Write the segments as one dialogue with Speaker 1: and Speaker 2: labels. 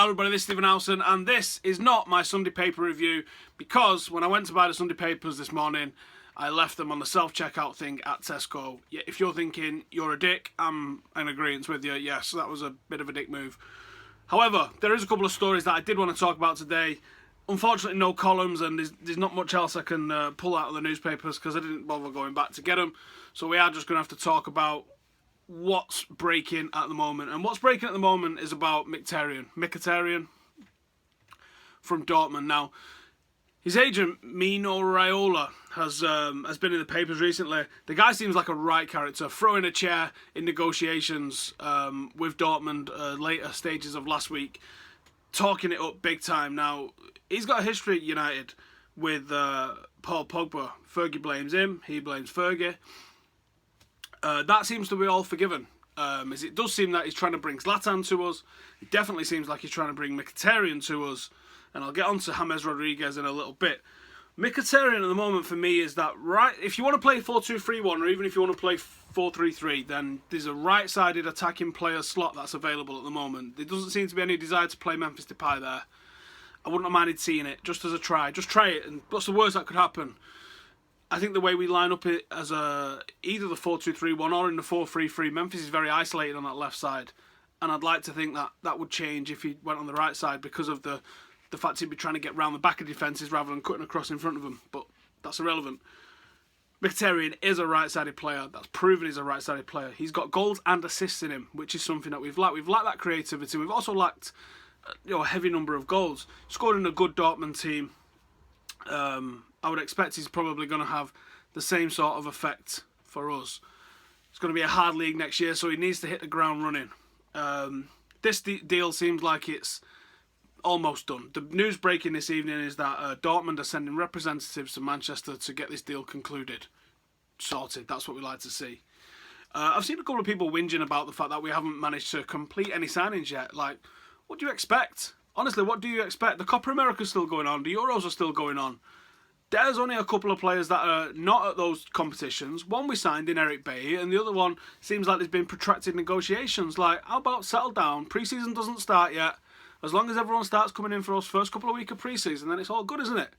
Speaker 1: Hello everybody, this is Stephen Howson, and this is not my Sunday paper review because when I went to buy the Sunday papers this morning, I left them on the self-checkout thing at Tesco. Yeah, if you're thinking you're a dick, I'm in agreement with you. Yes, that was a bit of a dick move. However, there is a couple of stories that I did want to talk about today. Unfortunately, no columns, and there's not much else I can pull out of the newspapers because I didn't bother going back to get them. So we are just going to have to talk about what's breaking at the moment. And what's breaking at the moment is about Mkhitaryan from Dortmund. Now, his agent, Mino Raiola, has been in the papers recently. The guy seems like a right character, throwing a chair in negotiations with Dortmund later stages of last week, talking it up big time. Now, he's got a history at United with Paul Pogba. Fergie blames him, he blames Fergie. That seems to be all forgiven, as it does seem that he's trying to bring Zlatan to us. It definitely seems like he's trying to bring Mkhitaryan to us, and I'll get on to James Rodriguez in a little bit. Mkhitaryan at the moment for me is that right. If you want to play 4-2-3-1, or even if you want to play 4-3-3, then there's a right-sided attacking player slot that's available at the moment. There doesn't seem to be any desire to play Memphis Depay there. I wouldn't have minded seeing it just as a try. Just try it, and what's the worst that could happen? I think the way we line up it as either the 4-2-3-1 or in the 4-3-3, Memphis is very isolated on that left side, and I'd like to think that that would change if he went on the right side because of the fact he'd be trying to get round the back of defences rather than cutting across in front of them. But that's irrelevant. Mkhitaryan is a right-sided player. That's proven he's a right-sided player. He's got goals and assists in him, which is something that we've lacked. We've lacked that creativity. We've also lacked a heavy number of goals. Scored in a good Dortmund team. I would expect he's probably going to have the same sort of effect for us. It's going to be a hard league next year, so he needs to hit the ground running. This deal seems like it's almost done. The news breaking this evening is that Dortmund are sending representatives to Manchester to get this deal concluded. Sorted. That's what we like to see. I've seen a couple of people whinging about the fact that we haven't managed to complete any signings yet. Like, what do you expect? Honestly, what do you expect? The Copa America's still going on. The Euros are still going on. There's only a couple of players that are not at those competitions. One we signed in Eric Bailly, and the other one seems like there's been protracted negotiations. Like, how about settle down? Pre-season doesn't start yet. As long as everyone starts coming in for us first couple of weeks of pre-season, then it's all good, isn't it?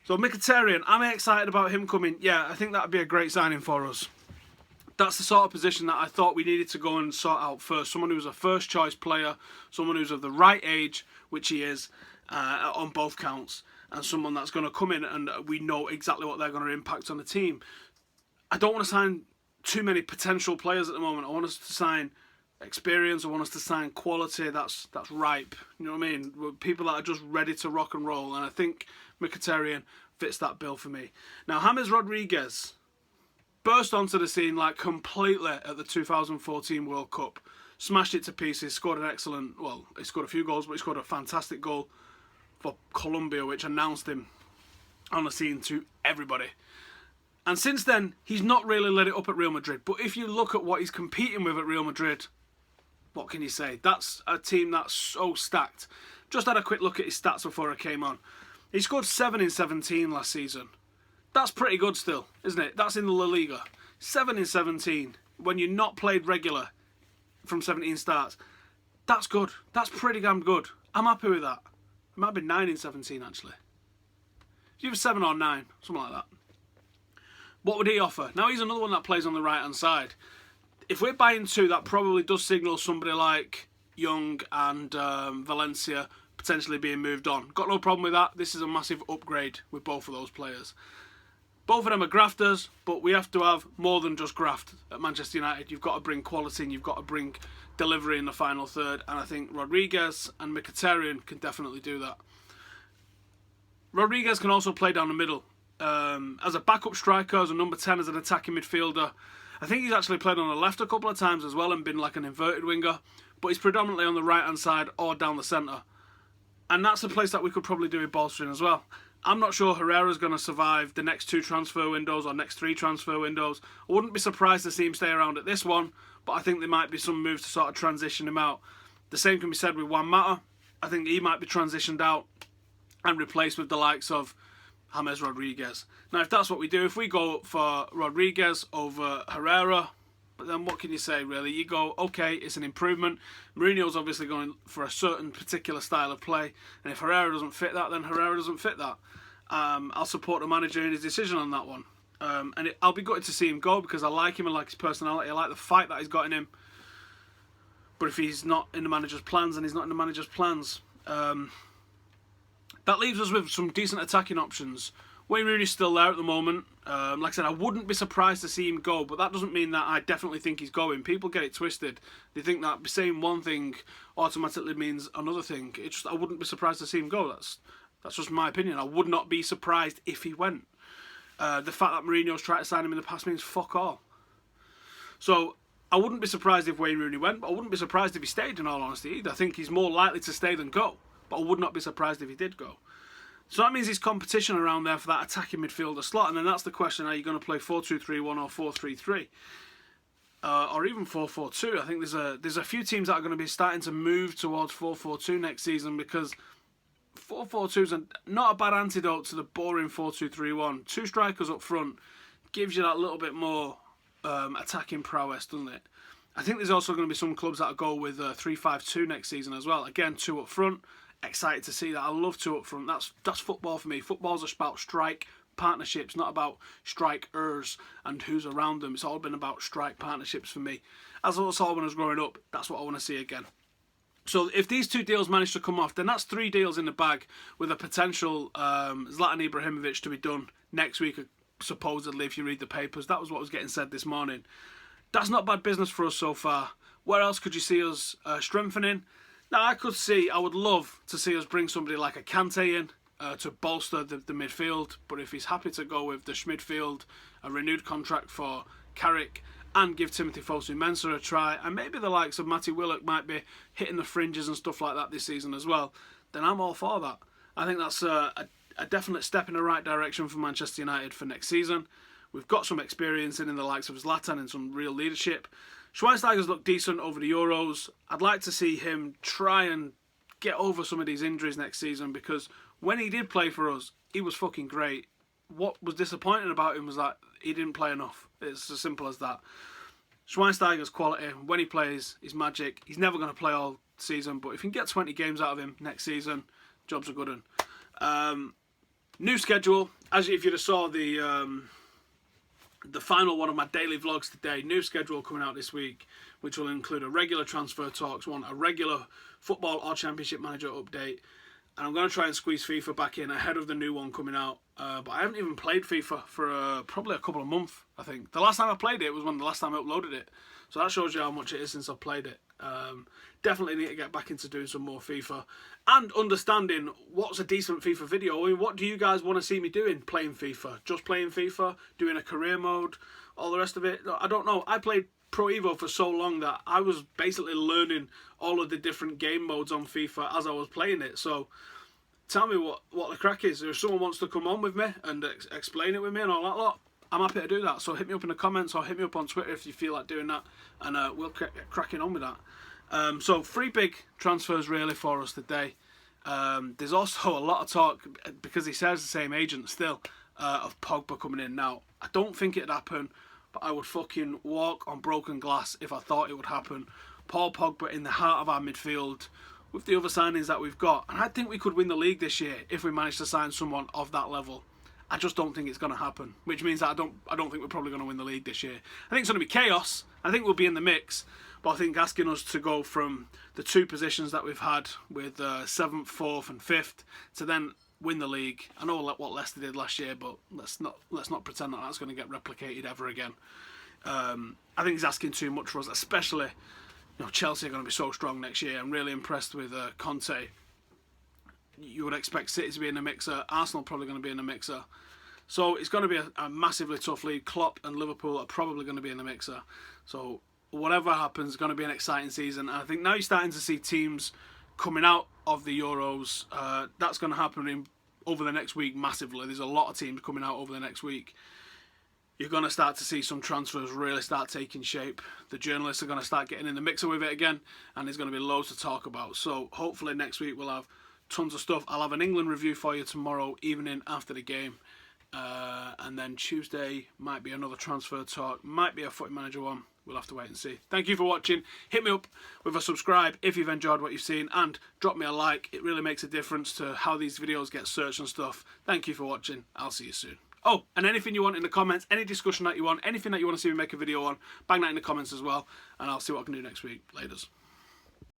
Speaker 1: So Mkhitaryan, I'm excited about him coming. Yeah, I think that would be a great signing for us. That's the sort of position that I thought we needed to go and sort out first. Someone who's a first choice player, someone who's of the right age, which he is, on both counts, and someone that's going to come in and we know exactly what they're going to impact on the team. I don't want to sign too many potential players at the moment. I want us to sign experience. I want us to sign quality that's ripe. You know what I mean? People that are just ready to rock and roll, and I think Mkhitaryan fits that bill for me. Now, James Rodriguez burst onto the scene like completely at the 2014 World Cup. Smashed it to pieces, scored an excellent, well, he scored a few goals, but he scored a fantastic goal for Colombia, which announced him on the scene to everybody. And since then, he's not really let it up at Real Madrid. But if you look at what he's competing with at Real Madrid, what can you say? That's a team that's so stacked. Just had a quick look at his stats before I came on. He scored 7 in 17 last season. That's pretty good still, isn't it? That's in the La Liga. 7 in 17 when you're not played regular from 17 starts. That's good. That's pretty damn good. I'm happy with that. It might have been 9 in 17 actually. It's either 7 or 9, something like that. What would he offer? Now he's another one that plays on the right hand side. If we're buying 2, that probably does signal somebody like Young and Valencia potentially being moved on. Got no problem with that. This is a massive upgrade with both of those players. Both of them are grafters, but we have to have more than just graft at Manchester United. You've got to bring quality and you've got to bring delivery in the final third, and I think Rodriguez and Mkhitaryan can definitely do that. Rodriguez can also play down the middle. As a backup striker, as a number 10, as an attacking midfielder. I think he's actually played on the left a couple of times as well and been like an inverted winger, but he's predominantly on the right hand side or down the centre. And that's a place that we could probably do with bolstering as well. I'm not sure Herrera's going to survive the next 2 transfer windows or next 3 transfer windows. I wouldn't be surprised to see him stay around at this one, but I think there might be some moves to sort of transition him out. The same can be said with Juan Mata. I think he might be transitioned out and replaced with the likes of James Rodriguez. Now, if that's what we do, if we go for Rodriguez over Herrera, But then what can you say, really? You go, okay, it's an improvement. Mourinho's obviously going for a certain particular style of play, and if Herrera doesn't fit that, then Herrera doesn't fit that. I'll support the manager in his decision on that one. I'll be gutted to see him go because I like him, I like his personality, I like the fight that he's got in him. But if he's not in the manager's plans, then he's not in the manager's plans. That leaves us with some decent attacking options. Wayne Rooney's still there at the moment. Like I said, I wouldn't be surprised to see him go, but that doesn't mean that I definitely think he's going. People get it twisted. They think that saying one thing automatically means another thing. I wouldn't be surprised to see him go. That's just my opinion. I would not be surprised if he went. The fact that Mourinho's tried to sign him in the past means fuck all. So I wouldn't be surprised if Wayne Rooney went, but I wouldn't be surprised if he stayed, in all honesty, either. I think he's more likely to stay than go, but I would not be surprised if he did go. So that means there's competition around there for that attacking midfielder slot, and then that's the question: are you going to play 4-2-3-1 or 4-3-3, or even 4-4-2? I think there's a few teams that are going to be starting to move towards 4-4-2 next season, because 4-4-2 is not a bad antidote to the boring 4-2-3-1. Two strikers up front gives you that little bit more attacking prowess, doesn't it? I think there's also going to be some clubs that go with 3-5-2 next season as well. Again, two up front. Excited to see that. I love two up front. That's football for me. Football's about strike partnerships, not about strikers and who's around them. It's all been about strike partnerships for me. As I saw when I was growing up, that's what I want to see again. So if these two deals manage to come off, then that's 3 deals in the bag, with a potential Zlatan Ibrahimovic to be done next week, supposedly, if you read the papers. That was what was getting said this morning. That's not bad business for us so far. Where else could you see us strengthening? Now, I would love to see us bring somebody like a Kante in to bolster the midfield. But if he's happy to go with the midfield, a renewed contract for Carrick, and give Timothy Fosu-Mensah a try, and maybe the likes of Matty Willock might be hitting the fringes and stuff like that this season as well, then I'm all for that. I think that's a definite step in the right direction for Manchester United for next season. We've got some experience in the likes of Zlatan and some real leadership. Schweinsteiger's looked decent over the Euros. I'd like to see him try and get over some of these injuries next season, because when he did play for us, he was fucking great. What was disappointing about him was that he didn't play enough. It's as simple as that. Schweinsteiger's quality, when he plays, he's magic. He's never going to play all season, but if you can get 20 games out of him next season, job's a good one. New schedule. As if you'd have saw the final one of my daily vlogs today, new schedule coming out this week, which will include a regular transfer talks one, a regular football or championship manager update, and I'm going to try and squeeze FIFA back in ahead of the new one coming out. But I haven't even played FIFA for probably a couple of months, I think. The last time I played it was when the last time I uploaded it, so that shows you how much it is since I've played it. Definitely need to get back into doing some more FIFA and understanding what's a decent FIFA video. I mean, what do you guys want to see me doing? Playing FIFA, just playing FIFA, doing a career mode, all the rest of it? I don't know. I played Pro Evo for so long that I was basically learning all of the different game modes on FIFA as I was playing it. So tell me what the crack is. If someone wants to come on with me and explain it with me and all that lot, I'm happy to do that. So hit me up in the comments or hit me up on Twitter if you feel like doing that, and we'll get cracking on with that. So 3 big transfers really for us today. There's also a lot of talk, because he says the same agent still, of Pogba coming in. Now, I don't think it'd happen, but I would fucking walk on broken glass if I thought it would happen. Paul Pogba in the heart of our midfield with the other signings that we've got. And I think we could win the league this year if we manage to sign someone of that level. I just don't think it's going to happen, which means that I don't think we're probably going to win the league this year. I think it's going to be chaos. I think we'll be in the mix. But I think asking us to go from the 2 positions that we've had with 7th, 4th and 5th to then win the league. I know what Leicester did last year, but let's not pretend that that's going to get replicated ever again. I think he's asking too much for us, especially, Chelsea are going to be so strong next year. I'm really impressed with Conte. You would expect City to be in the mixer. Arsenal probably going to be in the mixer. So it's going to be a massively tough league. Klopp and Liverpool are probably going to be in the mixer. So whatever happens, it's going to be an exciting season. And I think now you're starting to see teams coming out of the Euros. That's going to happen over the next week massively. There's a lot of teams coming out over the next week. You're going to start to see some transfers really start taking shape. The journalists are going to start getting in the mixer with it again, and there's going to be loads to talk about. So hopefully next week we'll have tons of stuff. I'll have an England review for you tomorrow evening after the game. And then Tuesday might be another transfer talk, might be a footy manager one. we'll have to wait and see. Thank you for watching. Hit me up with a subscribe if you've enjoyed what you've seen, and drop me a like. It really makes a difference to how these videos get searched and stuff. Thank you for watching. I'll see you soon. Oh, and anything you want in the comments, any discussion that you want, anything that you want to see me make a video on, bang that in the comments as well, and I'll see what I can do next week. Laters.